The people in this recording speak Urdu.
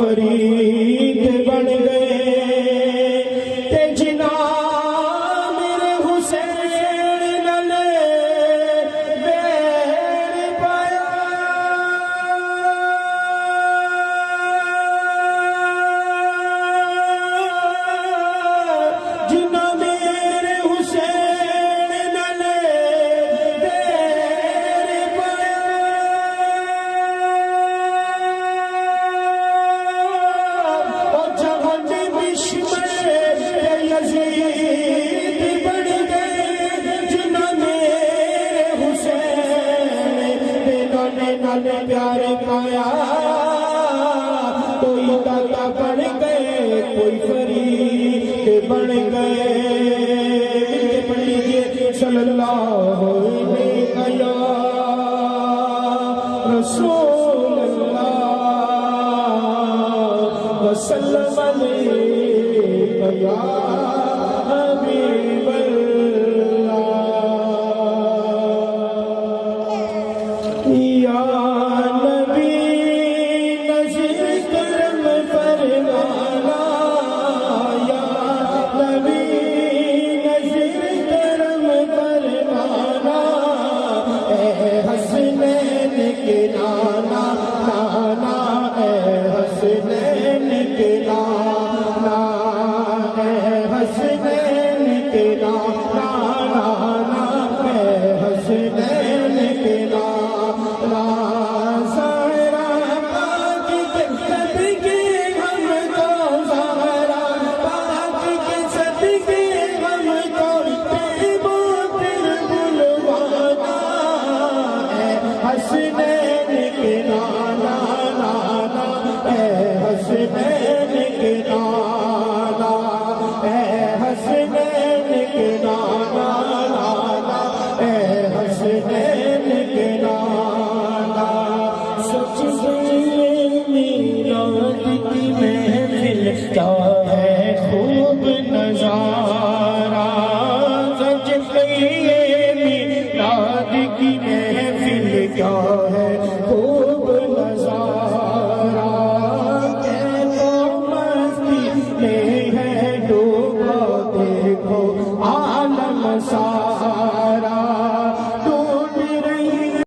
فرید بن گئے تے جنا میرے حسین نال بیر پایا جنا میرے حسین نال بیر پایا یزید بن گئے جنا میرے حسین نال پیار پایا کوئی داتا بن گئے کوئی فرید بن گئے پڑھ لیجیے صلی اللہ علیہ یا رسول اللہ وسلم علیہ یا حبیب اللہ یا نبی نظر کرم فرمانا یا نبی نظر کرم فرمانا اے حسنین کے نانا نانا اے حسنین کے نانا حسنین کے نانا نانا اے حسنین کے نانا زہرا پاک کے صدقے ہم کو زہرا پاک کے صدقے ہم کو پیبو پھر بلوانا اے حسنین کے نانا نانا اے حسنین